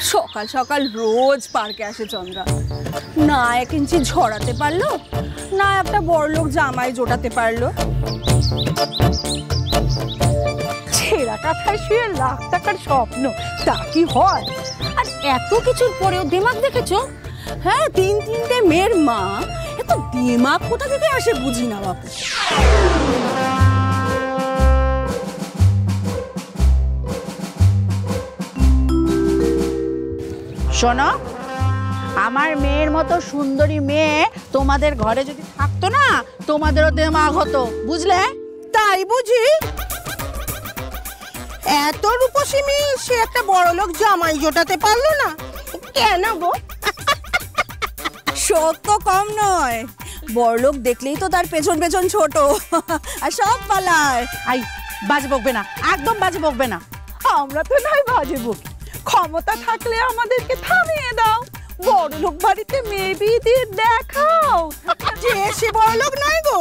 সকাল সকাল রোজ পার্কে আসে চন্দ্রা, না 1 ইঞ্চি ঝরাতে পারলো, না একটা বড়লোক জামাই জোটাতে পারলো। ছেঁড়া কাঁথায় শুয়ে লাখ টাকার স্বপ্ন, তা কি হয়? আর এত কিছুর পরেও দিমাগ দেখেছো? হ্যাঁ, 3-3টে মেয়ের মা, এত দিমাগ কোথা থেকে আসে বুঝি না বাপু। শোনো, আমার মেয়ের মতো সুন্দরী মেয়ে তোমাদের ঘরে যদি থাকতো না, তোমাদেরও দিমাগ হতো, বুঝলে? তাই বুঝি? এত রূপসী মেয়ে, সে একটা বড়লোক জামাই জোটাতে পারলো না কেন গো? শোক তো কম নয়, বড়লোক দেখলেই তো তার পেছন পেছন ছোট আর সব পালায়। আই, বাজে বকবে না, একদম বাজে বকবে না। আমরা তো নয় বাজে বকি, ক্ষমতা থাকলে আমাদেরকে থামিয়ে দাও, বড়লোক বাড়িতে মেয়ে বিয়ে দিয়ে দেখাও। যে সে বড়লোক নয় গো,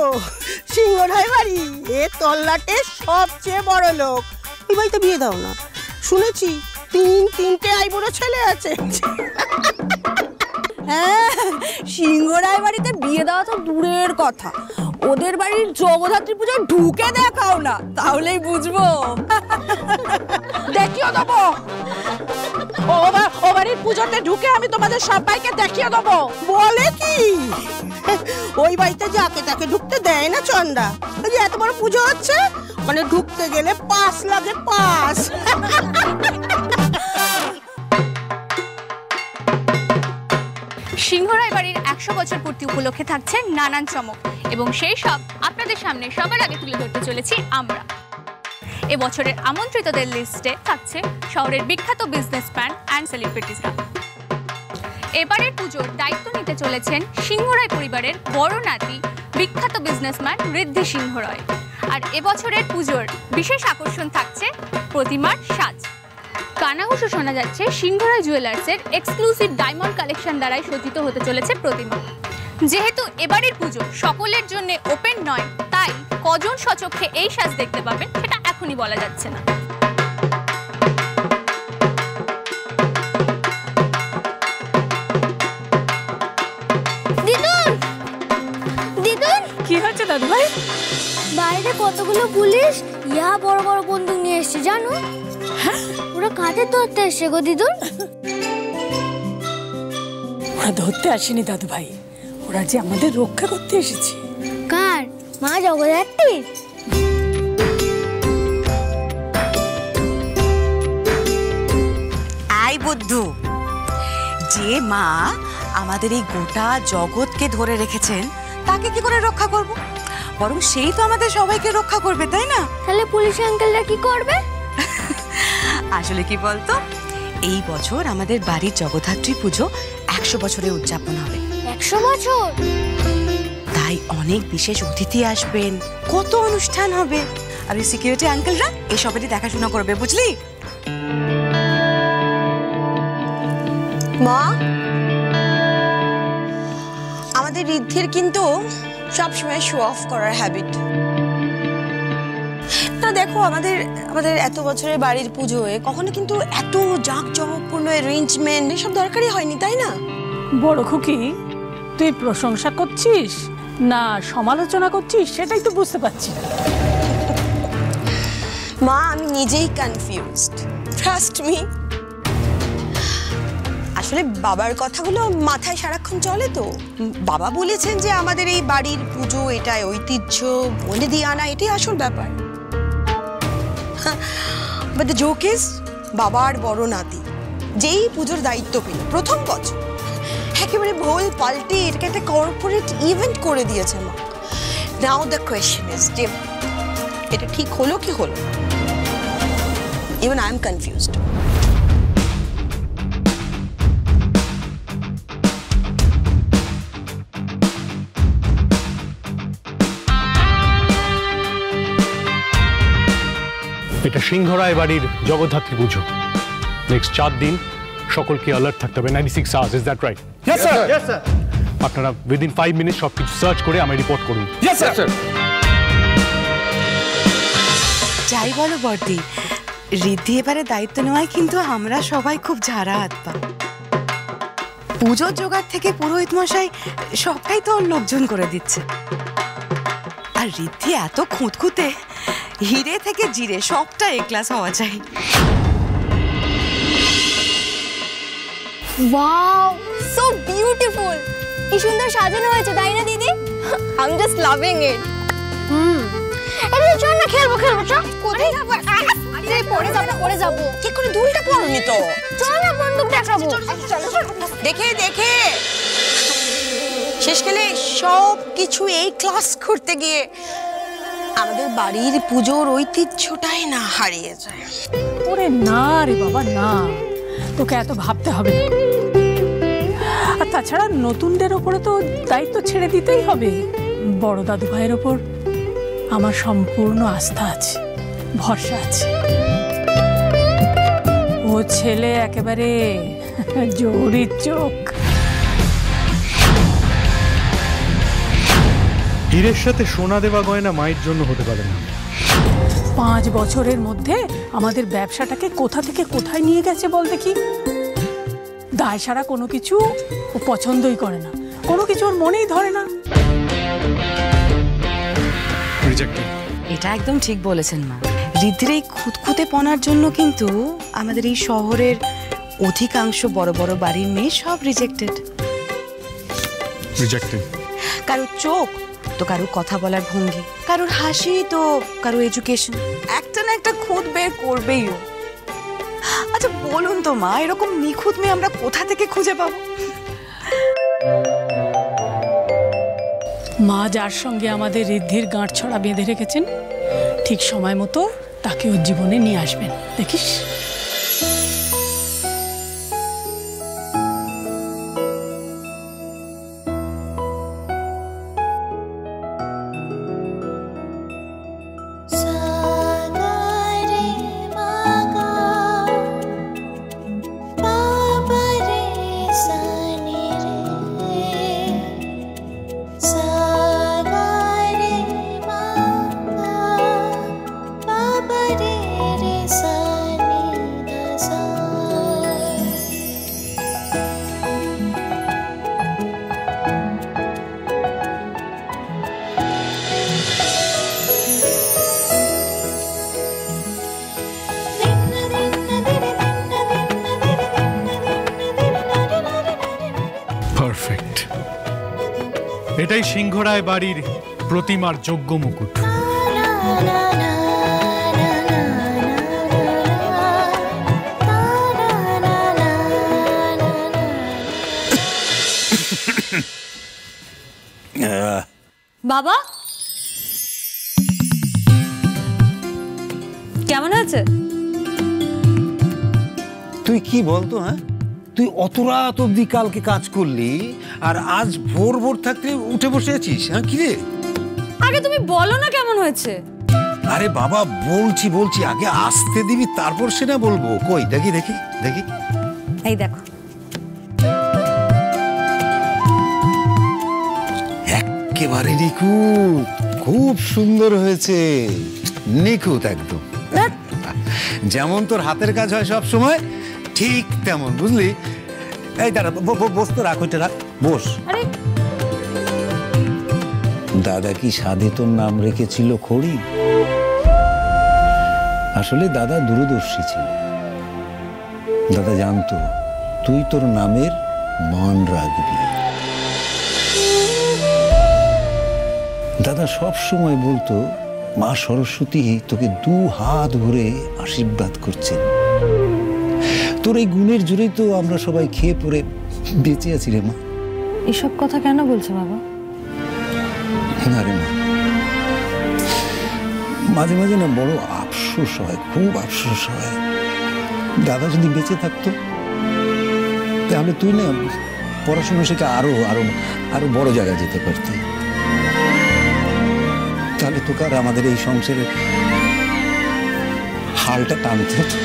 সিংহরাই বাড়ি এ তল্লাটে সবচেয়ে বড় লোক। এই বাড়িতে বিয়ে দাও না, শুনেছি 3-3টে আইবুড়ো ছেলে আছে। হ্যাঁ, সিংহরায় বাড়িতে বিয়ে দেওয়া তো দূরের কথা, ওদের বাড়ির জগদ্ধাত্রী পূজায় ঢুকে দেখাও না, তাহলেই বুঝবো। দেখিয়ে দেবো, ও বাড়ির পুজোতে ঢুকে আমি তোমাদের সবাইকে দেখিয়ে দেবো। বলে কি? ওই বাড়িতে যাকে তাকে ঢুকতে দেয় না চন্দ্রা। এই যে এত বড় পুজো হচ্ছে, মানে ঢুকতে গেলে পাস লাগে, পাস। সিংহরায় বাড়ির 100 বছর পূর্তি উপলক্ষে থাকছে নানান চমক, এবং সেই সব আপনাদের সামনে সবার আগে তুলে ধরতে চলেছি আমরা। এবছরের আমন্ত্রিতদের লিস্টে থাকছে শহরের বিখ্যাত বিজনেসম্যান অ্যান্ড সেলিব্রিটিসরা। এবারের পুজোর দায়িত্ব নিতে চলেছেন সিংহরায় পরিবারের বড় নাতি, বিখ্যাত বিজনেসম্যান ঋদ্ধি সিংহ রায়। আর এবছরের পুজোর বিশেষ আকর্ষণ থাকছে প্রতিমার সাজ। কানাঘুষো শোনা যাচ্ছে সিংহরায় জুয়েলার্সের এক্সক্লুসিভ ডায়মন্ড কালেকশন দ্বারাই সজ্জিত হতে চলেছে প্রতিমা। যেহেতু এবারের পুজো সকলের জন্য ওপেন নয়, তাই কজন সচক্ষে এই সাজ দেখতে পাবেন সেটা এখনই বলা যাচ্ছে না। দিদুন, কি হচ্ছে দাদু ভাই? বাইরে কতগুলো পুলিশ ইয়া বড় বড় বন্দুক নিয়ে এসেছে জানো? ওরা কাঁধে ধরতে এসে গো দিদুন। ওরা ধরতে আসেনি দাদু ভাই, ওরা যে আমাদের রক্ষা করতে এসেছে। কার? মা জগদ্ধাত্রীর? আই বুদ্ধু, যে মা আমাদের এই গোটা জগৎকে ধরে রেখেছেন, তাকে কি করে রক্ষা করব? বরং সেই তো আমাদের সবাইকে রক্ষা করবে, তাই না? তাহলে পুলিশ আঙ্কেলরা কি করবে? আসলে কি বলতো, এই বছর আমাদের বাড়ির জগদ্ধাত্রী পুজো 100 বছরে উদযাপন হবে। 100 বছর? তাই অনেক বিশেষ অতিথি আসবেন, কত অনুষ্ঠান হবে, আর এই সিকিউরিটি আঙ্কেলরা এসবেরই দেখাশোনা করবে, বুঝলি? মা, আমাদের ঋদ্ধির কিন্তু সবসময় শো অফ করার হ্যাবিট। না দেখো, আমাদের এত বছরের বাড়ির পুজোয় কখনো কিন্তু এত জাঁকজমকপূর্ণ অ্যারেঞ্জমেন্ট এসব দরকারই হয়নি, তাই না? বড় খুকি, তুই প্রশংসা করছিস না সমালোচনা করছিস সেটাই তো বুঝতে পারছি না। মা, আমি নিজেই কনফিউজড, ট্রাস্ট মি। আসলে বাবার কথাগুলো মাথায় সারাক্ষণ চলে তো। বাবা বলেছেন যে আমাদের এই বাড়ির পুজো এটাই ঐতিহ্য, বলে দিয়ে আনা এটাই আসল ব্যাপার। বাট দ্য জোক ইজ, বাবার বড় নাতি যেই পুজোর দায়িত্ব পেল প্রথম বছর, একেবারে ভোল পাল্টে এটাকে একটা কর্পোরেট ইভেন্ট করে দিয়েছে মা। নাও দ্য কোয়েশ্চেন ইজ যে এটা ঠিক হলো কি হলো? Even I am confused. এটা সিংহরায় বাড়ির জগদ্ধাত্রী পুজো। নেক্সট 4 দিন সকলকে অ্যালার্ট থাকতে হবে। 96 hours, is that right? Yes sir. Yes sir. আপনারা উইদিন 5 মিনিট সবকিছু সার্চ করে আমায় রিপোর্ট করুন। Yes sir. যাই বলো বর্দি, রিদ্ধি এবারে দায়িত্ব নেওয়ায় কিন্তু আমরা সবাই খুব ঝাড়া হাত পা। পুজোর জোগাড় থেকে পুরোহিত মশাই সবটাই তো লোকজন করে দিচ্ছে। আর রিদ্ধি এত খুঁতখুঁতে, হিরে থেকে জিরে সবটা এ ক্লাস হওয়া চাই। Wow, so beautiful. কি সুন্দর সাজানো হয়েছে, তাই না দিদি? আই এম জাস্ট লাভিং ইট। আরে চল না, খেলবো চল। কোথায় যাবো? আরে পড়ে যাবো। কি করে দুলটা পড়নি তো? চল না, বন্দুক দেখাবো। দেখে শেষকালে সব কিছু এই ক্লাস করতে গিয়ে আমাদের বাড়ির পুজোর ঐতিহ্যটাই না হারিয়ে যায়। ওরে না রে বাবা না, তোকে এত ভাবতে হবে না। আর তাছাড়া নতুনদের ওপরে তো দায়িত্ব ছেড়ে দিতেই হবে। বড় দাদু ভাইয়ের ওপর আমার সম্পূর্ণ আস্থা আছে, ভরসা আছে। ও ছেলে একেবারে জোরির চোখ। হীরের সাথে সোনা দেওয়া গয়না মায়ের জন্য হতে পারে না। 5 বছরের মধ্যে আমাদের ব্যবসাটাকে কোথা থেকে কোথায় নিয়ে গেছে বল দেখি। দায় সারা কোনো কিছু ও পছন্দই করে না, কোনো কিছু ওর মনেই ধরে না। এটা একদম ঠিক বলেছেন মা। রিদ্ধির এই খুঁতখুঁতে পনার জন্য কিন্তু আমাদের এই শহরের অধিকাংশ বড় বড় বাড়ির মেয়ে সব রিজেক্টেড। কারোর চোখ তো কারোর কথা বলার ভঙ্গি, কারোর হাসি তো কারোর এডুকেশন, একটা না একটা খুঁত বের করবেই ও। আচ্ছা বলুন তো মা, এরকম নিখুঁত মেয়ে আমরা কোথা থেকে খুঁজে পাবো? মা যার সঙ্গে আমাদের রিদ্ধির গাঁটছড়া বেঁধে রেখেছেন, ঠিক সময় মতো তাকে ওর জীবনে নিয়ে আসবেন, দেখিস। পারফেক্ট। এটাই সিংহরায় বাড়ির প্রতিমার যোগ্য মুকুট। বাবা কেমন আছে? তুই কি বলতো? হ্যাঁ, তুই অত রাত অব্দি কালকে কাজ করলি আর আজ ভোর ভোর থাকতে উঠে বসে আছিস? হ্যাঁ কি রে? আগে তুমি বলো না কেমন হয়েছে। আরে বাবা বলছি আগে আসতে দিবি, তারপর সেটা বলবো। কই দেখি দেখি দেখি। এই দেখো, একেবারে নিখুঁত, খুব সুন্দর হয়েছে, নিখুঁত একদম। যেমন তোর হাতের কাজ হয় সব সময়, ঠিক তেমন, বুঝলি? এই দাঁড়া, বস তো, রাখ ওইটা রাখ, বস। দাদা কি সাধে তোর নাম রেখেছিল খড়ি? আসলে দাদা দূরদর্শী ছিল। দাদা জানতো তুই তোর নামের মান রাখবি। দাদা সব সময় বলতো মা সরস্বতী তোকে 2 হাত ভরে আশীর্বাদ করছেন। তোর এই গুণের জোরেই তো আমরা সবাই খেয়ে পড়ে বেঁচে আছি রে মা। এসব কথা কেন বলছো বাবা? না রে মা, মাঝে মাঝে না বড় আফসোস হয়, খুব আফসোস হয়। দাদা যদি বেঁচে থাকতো তাহলে তুই না পড়াশোনা শিখে আরো আরো আরো বড় জায়গায় যেতে পারতি। তাহলে তোকে আর আমাদের এই সংসারের হালটা টানতে হতো।